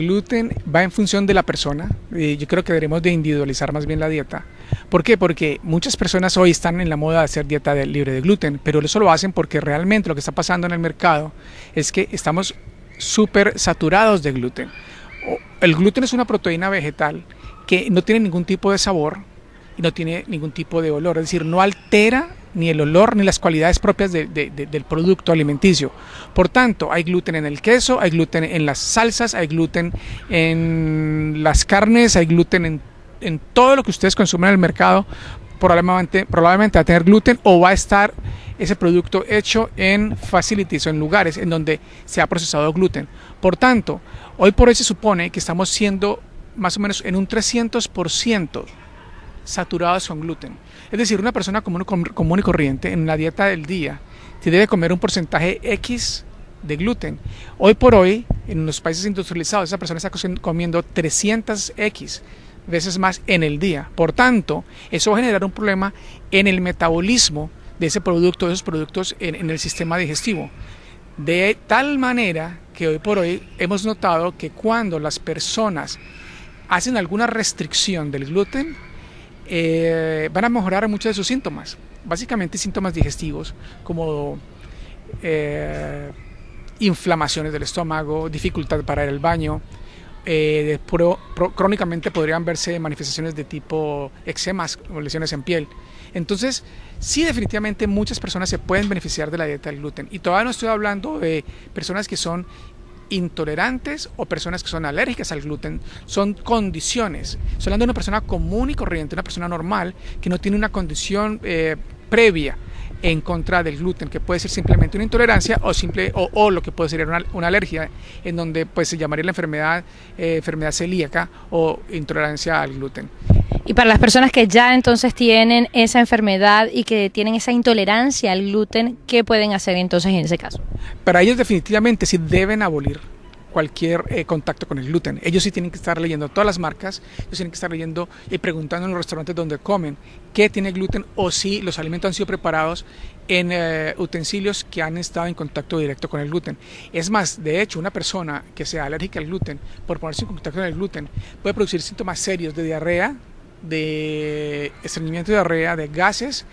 gluten va en función de la persona. Yo creo que deberemos de individualizar más bien la dieta. ¿Por qué? Porque muchas personas hoy están en la moda de hacer dieta libre de gluten, pero eso lo hacen porque realmente lo que está pasando en el mercado es que estamos súper saturados de gluten. El gluten es una proteína vegetal que no tiene ningún tipo de sabor y no tiene ningún tipo de olor, es decir, no altera ni el olor ni las cualidades propias del producto alimenticio. Por tanto, hay gluten en el queso, hay gluten en las salsas, hay gluten en las carnes, hay gluten en todo lo que ustedes consumen en el mercado. Probablemente va a tener gluten o va a estar ese producto hecho en facilities o en lugares en donde se ha procesado gluten. Por tanto, hoy por hoy se supone que estamos siendo más o menos en un 300% saturados con gluten. Es decir, una persona común y corriente en la dieta del día se debe comer un porcentaje X de gluten. Hoy por hoy, en los países industrializados, esa persona está comiendo 300X veces más en el día. Por tanto, eso va a generar un problema en el metabolismo de ese producto, de esos productos en el sistema digestivo. De tal manera que hoy por hoy hemos notado que cuando las personas hacen alguna restricción del gluten, van a mejorar muchos de sus síntomas, básicamente síntomas digestivos como inflamaciones del estómago, dificultad para ir al baño, crónicamente podrían verse manifestaciones de tipo eczemas o lesiones en piel. Entonces, sí, definitivamente muchas personas se pueden beneficiar de la dieta del gluten, y todavía no estoy hablando de personas que son intolerantes o personas que son alérgicas al gluten. Son condiciones. Estoy hablando de una persona común y corriente, una persona normal que no tiene una condición previa en contra del gluten, que puede ser simplemente una intolerancia o lo que puede ser una alergia, en donde pues se llamaría la enfermedad celíaca o intolerancia al gluten. Y para las personas que ya entonces tienen esa enfermedad y que tienen esa intolerancia al gluten, ¿qué pueden hacer entonces en ese caso? Para ellos definitivamente sí deben abolir cualquier contacto con el gluten. Ellos sí tienen que estar leyendo todas las marcas, ellos tienen que estar leyendo y preguntando en los restaurantes donde comen qué tiene gluten o si los alimentos han sido preparados en utensilios que han estado en contacto directo con el gluten. Es más, de hecho, una persona que sea alérgica al gluten, por ponerse en contacto con el gluten, puede producir síntomas serios de diarrea, de estreñimiento de diarrea, de gases,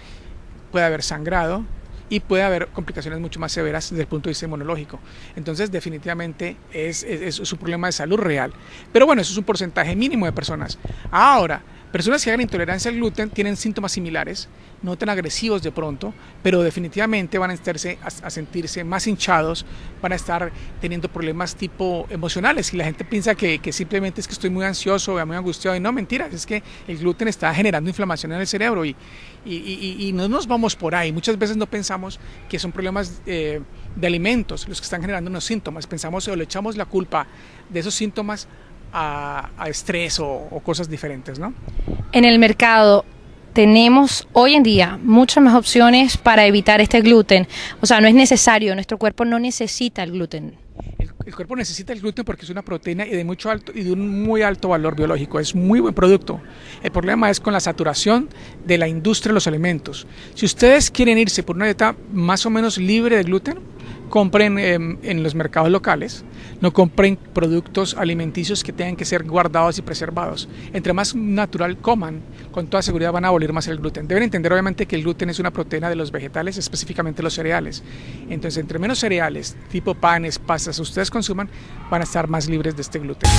puede haber sangrado y puede haber complicaciones mucho más severas desde el punto de vista inmunológico. Entonces definitivamente es un problema de salud real, pero bueno, eso es un porcentaje mínimo de personas. Ahora, personas que hagan intolerancia al gluten tienen síntomas similares, no tan agresivos de pronto, pero definitivamente van a sentirse más hinchados, van a estar teniendo problemas tipo emocionales, y la gente piensa que simplemente es que estoy muy ansioso o muy angustiado, y no, mentiras, es que el gluten está generando inflamación en el cerebro y no nos vamos por ahí. Muchas veces no pensamos que son problemas de alimentos los que están generando unos síntomas, pensamos o le echamos la culpa de esos síntomas a estrés o cosas diferentes, ¿no? En el mercado tenemos hoy en día muchas más opciones para evitar este gluten. O sea, no es necesario, nuestro cuerpo no necesita el gluten. El cuerpo necesita el gluten porque es una proteína y de un muy alto valor biológico, es muy buen producto. El problema es con la saturación de la industria de los alimentos. Si ustedes quieren irse por una dieta más o menos libre de gluten, compren en los mercados locales, no compren productos alimenticios que tengan que ser guardados y preservados. Entre más natural coman, con toda seguridad van a abolir más el gluten. Deben entender obviamente que el gluten es una proteína de los vegetales, específicamente los cereales. Entonces, entre menos cereales, tipo panes, pastas, ustedes consuman, van a estar más libres de este gluten.